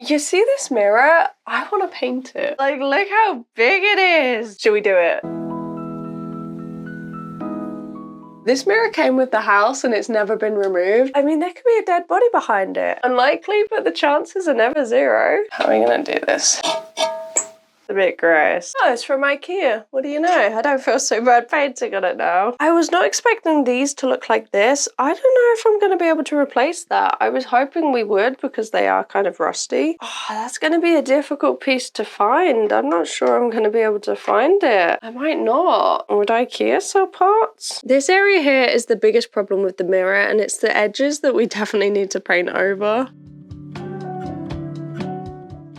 You see this mirror? I want to paint it. Like, look how big it is. Should we do it? This mirror came with the house and it's never been removed. I mean, there could be a dead body behind it. Unlikely, but the chances are never zero. How are we gonna do this? A bit gross. Oh, it's from IKEA. What do you know? I don't feel so bad painting on it now. I was not expecting these to look like this. I don't know if I'm going to be able to replace that. I was hoping we would because they are kind of rusty. Oh, that's going to be a difficult piece to find. I'm not sure I'm going to be able to find it. I might not. Would IKEA sell parts? This area here is the biggest problem with the mirror, and it's the edges that we definitely need to paint over.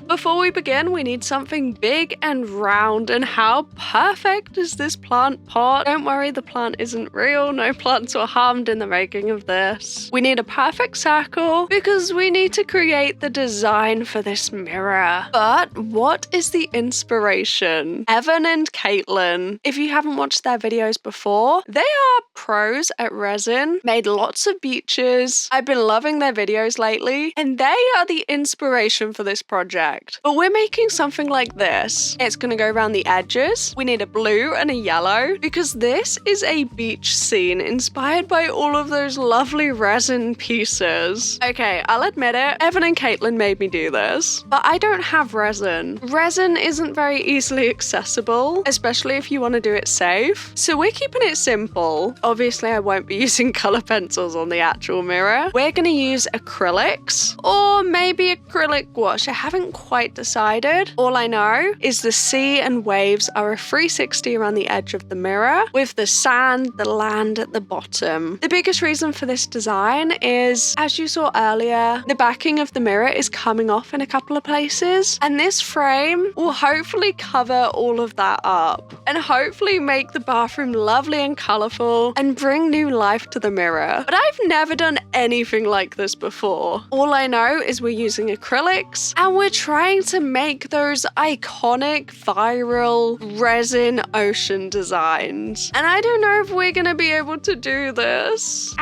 Before we begin, we need something big and round, and how perfect is this plant pot? Don't worry, the plant isn't real. No plants were harmed in the making of this. We need a perfect circle because we need to create the design for this mirror. But what is the inspiration? Evan and Katelyn. If you haven't watched their videos before, they are pros at resin, made lots of beaches. I've been loving their videos lately, and they are the inspiration for this project. But we're making something like this. It's gonna go around the edges. We need a blue and a yellow because this is a beach scene inspired by all of those lovely resin pieces. Okay, I'll admit it, Evan and Katelyn made me do this, but I don't have resin. Resin isn't very easily accessible, especially if you want to do it safe. So we're keeping it simple. Obviously, I won't be using color pencils on the actual mirror. We're gonna use acrylics or maybe acrylic wash. I haven't quite decided. All I know is the sea and waves are a 360 around the edge of the mirror with the sand, the land at the bottom. The biggest reason for this design is, as you saw earlier, the backing of the mirror is coming off in a couple of places, and this frame will hopefully cover all of that up and hopefully make the bathroom lovely and colorful and bring new life to the mirror. But I've never done anything like this before. All I know is we're using acrylics and we're trying to make those iconic viral resin ocean designs. And I don't know if we're gonna be able to do this.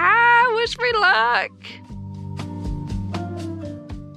Wish me luck.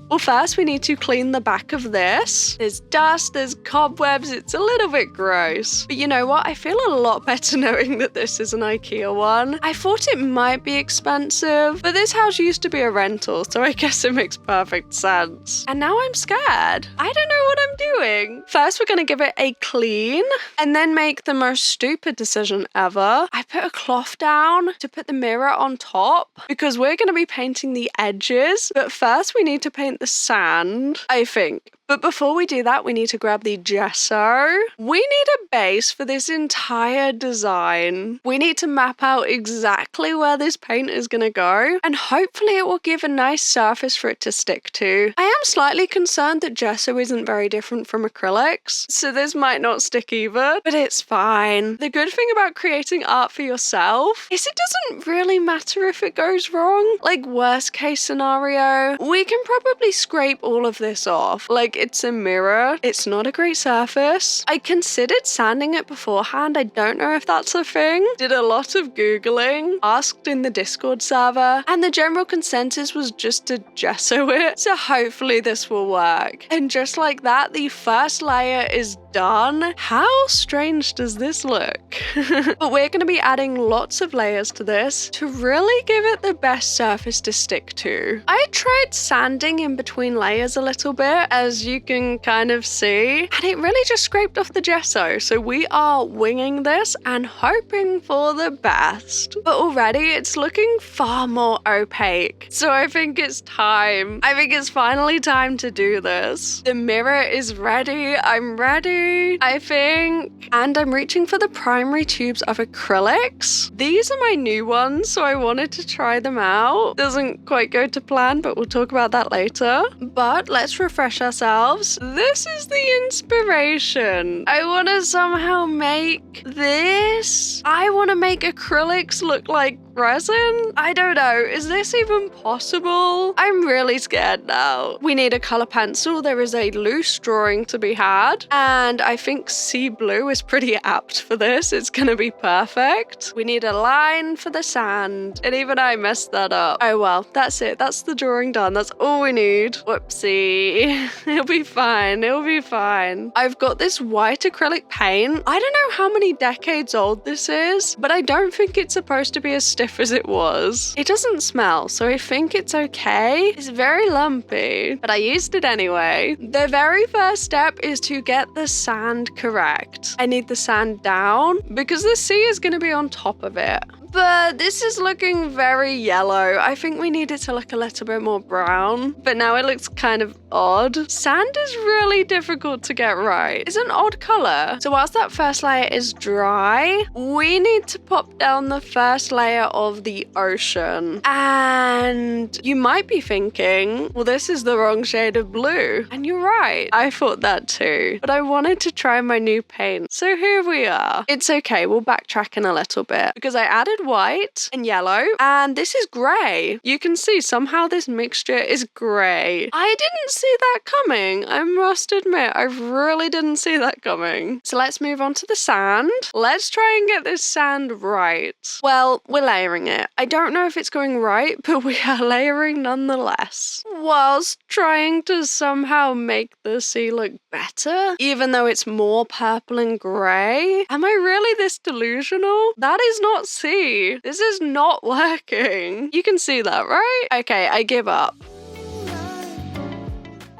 Well, first we need to clean the back of this. There's dust, there's cobwebs, it's a little bit gross. But you know what? I feel a lot better knowing that this is an IKEA one. I thought it might be expensive, but this house used to be a rental, so I guess it makes perfect sense. And now I'm scared. I don't know what I'm doing. First, we're gonna give it a clean and then make the most stupid decision ever. I put a cloth down to put the mirror on top because we're gonna be painting the edges, but first we need to paint the sand, I think. But before we do that, we need to grab the gesso. We need a base for this entire design. We need to map out exactly where this paint is gonna go, and hopefully it will give a nice surface for it to stick to. I am slightly concerned that gesso isn't very different from acrylics, so this might not stick either, but it's fine. The good thing about creating art for yourself is it doesn't really matter if it goes wrong. Like, worst case scenario, we can probably scrape all of this off. Like, it's a mirror. It's not a great surface. I considered sanding it beforehand. I don't know if that's a thing. Did a lot of Googling, asked in the Discord server, and the general consensus was just to gesso it. So hopefully this will work. And just like that, the first layer is done. How strange does this look? But we're going to be adding lots of layers to this to really give it the best surface to stick to. I tried sanding in between layers a little bit, as you can kind of see, and it really just scraped off the gesso. So we are winging this and hoping for the best. But already it's looking far more opaque. So I think it's time. I think it's finally time to do this. The mirror is ready. I'm ready, I think. And I'm reaching for the primary tubes of acrylics. These are my new ones, so I wanted to try them out. Doesn't quite go to plan, but we'll talk about that later. But let's refresh ourselves. shelves. This is the inspiration. I want to somehow make this. I want to make acrylics look like resin? I don't know. Is this even possible? I'm really scared now. We need a color pencil. There is a loose drawing to be had. And I think sea blue is pretty apt for this. It's going to be perfect. We need a line for the sand. And even I messed that up. Oh well, that's it. That's the drawing done. That's all we need. Whoopsie. It'll be fine. It'll be fine. I've got this white acrylic paint. I don't know how many decades old this is, but I don't think it's supposed to be as stiff as it was. It doesn't smell, so I think it's okay. It's very lumpy, but I used it anyway. The very first step is to get the sand correct. I need the sand down because the sea is going to be on top of it. But this is looking very yellow. I think we need it to look a little bit more brown, but now it looks kind of odd. Sand is really difficult to get right. It's an odd color. So whilst that first layer is dry, we need to pop down the first layer of the ocean. And you might be thinking, well, this is the wrong shade of blue. And you're right. I thought that too. But I wanted to try my new paint. So here we are. It's okay. We'll backtrack in a little bit because I added white and yellow, and this is grey. You can see somehow this mixture is grey. I didn't see that coming. I must admit, I really didn't see that coming. So let's move on to the sand. Let's try and get this sand right. Well, we're layering it. I don't know if it's going right, but we are layering nonetheless, whilst trying to somehow make the sea look better, even though it's more purple and grey. Am I really this delusional? That is not sea. This is not working. You can see that, right? Okay, I give up.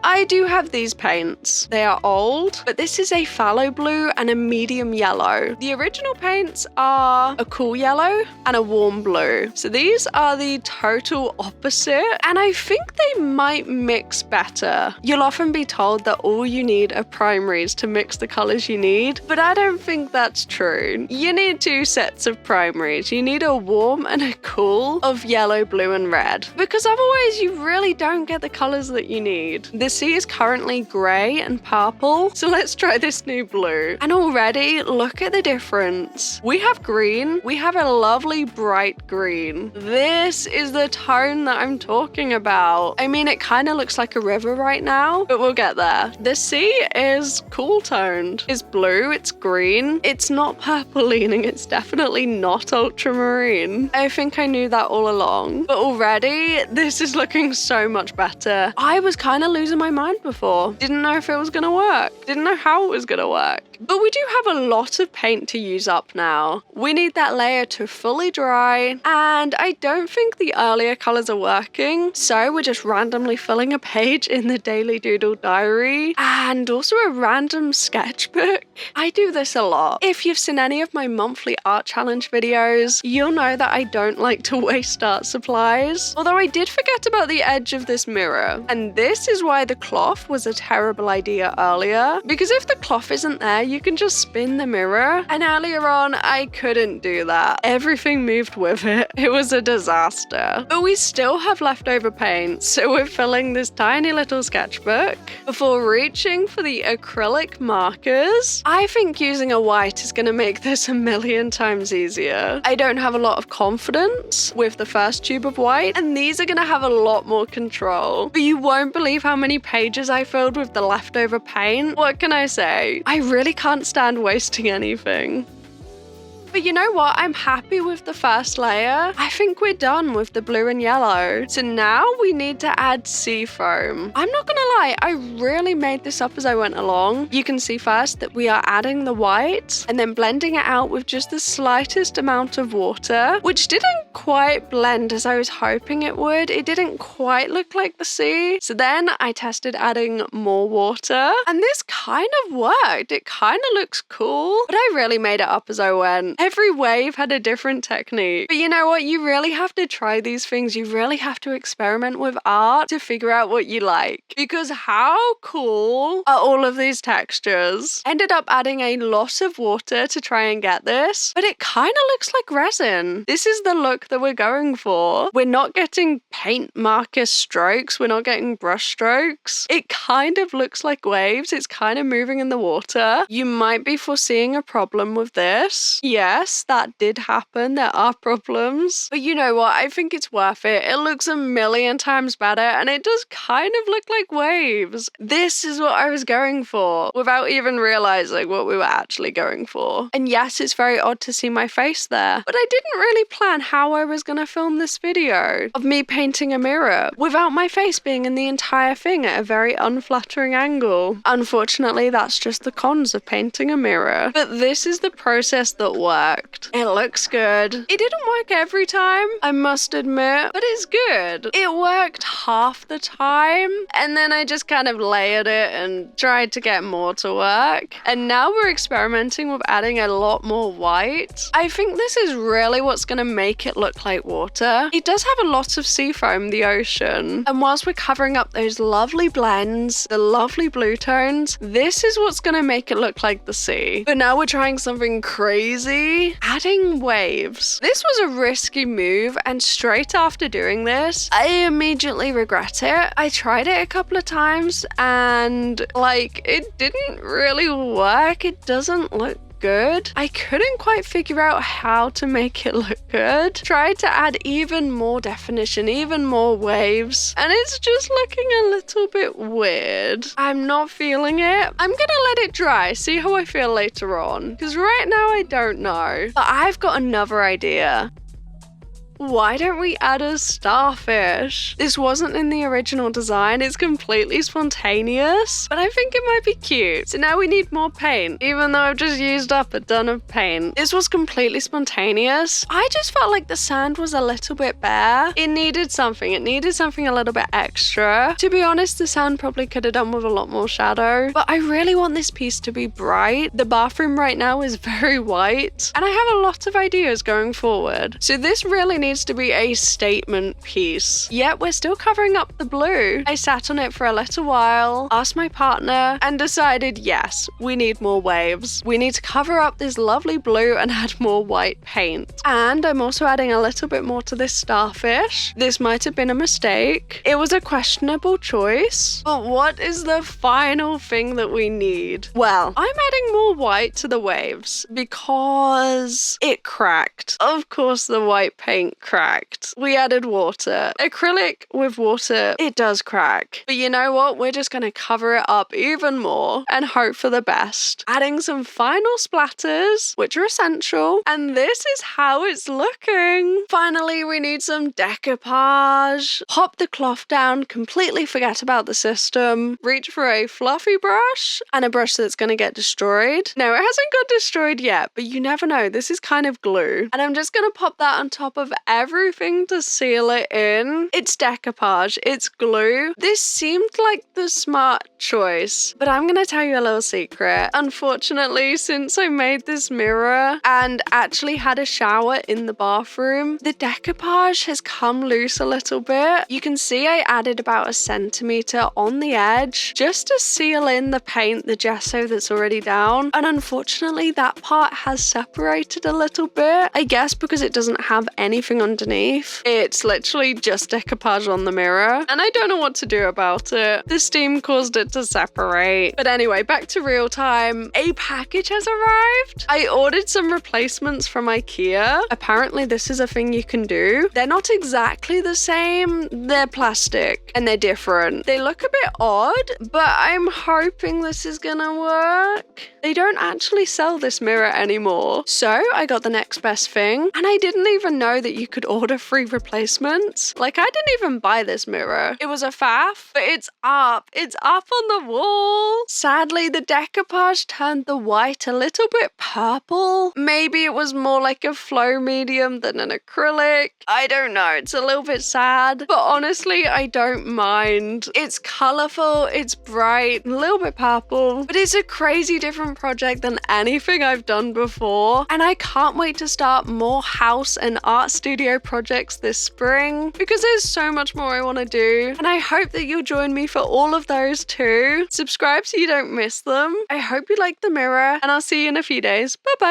I do have these paints. They are old, but this is a phthalo blue and a medium yellow. The original paints are a cool yellow and a warm blue. So these are the total opposite, and I think they might mix better. You'll often be told that all you need are primaries to mix the colors you need, but I don't think that's true. You need two sets of primaries. You need a warm and a cool of yellow, blue, and red, because otherwise you really don't get the colors that you need. The sea is currently grey and purple, so let's try this new blue. And already, look at the difference. We have green. We have a lovely bright green. This is the tone that I'm talking about. I mean, it kind of looks like a river right now, but we'll get there. The sea is cool toned. It's blue, it's green. It's not purple leaning. It's definitely not ultramarine. I think I knew that all along, but already this is looking so much better. I was kind of losing my mind before. Didn't know if it was gonna work. Didn't know how it was gonna work. But we do have a lot of paint to use up now. We need that layer to fully dry, and I don't think the earlier colors are working, so we're just randomly filling a page in the daily doodle diary and also a random sketchbook. I do this a lot. If you've seen any of my monthly art challenge videos, you'll know that I don't like to waste art supplies. Although I did forget about the edge of this mirror, and this is why the cloth was a terrible idea earlier, because if the cloth isn't there, you can just spin the mirror, and earlier on I couldn't do that. Everything moved with it. It was a disaster. But we still have leftover paint, so we're filling this tiny little sketchbook before reaching for the acrylic markers. I think using a white is going to make this a million times easier. I don't have a lot of confidence with the first tube of white, and these are going to have a lot more control. But you won't believe how many pages I filled with the leftover paint. What can I say? I really can't stand wasting anything. But you know what? I'm happy with the first layer. I think we're done with the blue and yellow. So now we need to add sea foam. I'm not gonna lie, I really made this up as I went along. You can see first that we are adding the white and then blending it out with just the slightest amount of water, which didn't quite blend as I was hoping it would. It didn't quite look like the sea. So then I tested adding more water, and this kind of worked. It kind of looks cool, but I really made it up as I went. Every wave had a different technique. But you know what? You really have to try these things. You really have to experiment with art to figure out what you like. Because how cool are all of these textures? Ended up adding a lot of water to try and get this, but it kind of looks like resin. This is the look look that we're going for. We're not getting paint marker strokes. We're not getting brush strokes. It kind of looks like waves. It's kind of moving in the water. You might be foreseeing a problem with this. Yes, that did happen. There are problems. But you know what? I think it's worth it. It looks a million times better and it does kind of look like waves. This is what I was going for without even realizing what we were actually going for. And yes, it's very odd to see my face there, but I didn't really plan how I was going to film this video of me painting a mirror without my face being in the entire thing at a very unflattering angle. Unfortunately, that's just the cons of painting a mirror. But this is the process that worked. It looks good. It didn't work every time, I must admit, but it's good. It worked half the time, and then I just kind of layered it and tried to get more to work. And now we're experimenting with adding a lot more white. I think this is really what's going to make it look like water. It does have a lot of sea foam, the ocean. And whilst we're covering up those lovely blends, the lovely blue tones, this is what's going to make it look like the sea. But now we're trying something crazy, adding waves. This was a risky move, and straight after doing this, I immediately regret it. I tried it a couple of times and like it didn't really work. It doesn't look good. I couldn't quite figure out how to make it look good. Tried to add even more definition, even more waves, and it's just looking a little bit weird. I'm not feeling it. I'm gonna let it dry, see how I feel later on, because right now I don't know. But I've got another idea. Why don't we add a starfish? This wasn't in the original design. It's completely spontaneous, but I think it might be cute. So now we need more paint, even though I've just used up a ton of paint. This was completely spontaneous. I just felt like the sand was a little bit bare. It needed something. It needed something a little bit extra. To be honest, the sand probably could have done with a lot more shadow, but I really want this piece to be bright. The bathroom right now is very white, and I have a lot of ideas going forward. So this really needs to be a statement piece. Yet we're still covering up the blue. I sat on it for a little while, asked my partner, and decided yes, we need more waves. We need to cover up this lovely blue and add more white paint. And I'm also adding a little bit more to this starfish. This might have been a mistake. It was a questionable choice. But what is the final thing that we need? Well, I'm adding more white to the waves because it cracked. Of course, the white paint cracked. We added water. Acrylic with water, it does crack. But you know what? We're just going to cover it up even more and hope for the best. Adding some final splatters, which are essential. And this is how it's looking. Finally, we need some decoupage. Pop the cloth down, completely forget about the system. Reach for a fluffy brush and a brush that's going to get destroyed. No, it hasn't got destroyed yet, but you never know. This is kind of glue. And I'm just going to pop that on top of everything to seal it in. It's decoupage, it's glue. This seemed like the smart choice, but I'm gonna tell you a little secret. Unfortunately, since I made this mirror and actually had a shower in the bathroom, the decoupage has come loose a little bit. You can see I added about 1 centimeter on the edge just to seal in the paint, the gesso that's already down. And unfortunately, that part has separated a little bit. I guess because it doesn't have anything underneath. It's literally just decoupage on the mirror, and I don't know what to do about it. The steam caused it to separate. But anyway, back to real time. A package has arrived. I ordered some replacements from IKEA. Apparently this is a thing you can do. They're not exactly the same. They're plastic and they're different. They look a bit odd, but I'm hoping this is gonna work. They don't actually sell this mirror anymore. So I got the next best thing, and I didn't even know that you could order free replacements. Like, I didn't even buy this mirror. It was a faff, but it's up. It's up on the wall. Sadly, the decoupage turned the white a little bit purple. Maybe it was more like a flow medium than an acrylic. I don't know. It's a little bit sad, but honestly, I don't mind. It's colorful, it's bright, a little bit purple, but it's a crazy different project than anything I've done before. And I can't wait to start more house and art studio projects this spring because there's so much more I want to do, and I hope that you'll join me for all of those too. Subscribe so you don't miss them. I hope you like the mirror, and I'll see you in a few days. Bye bye.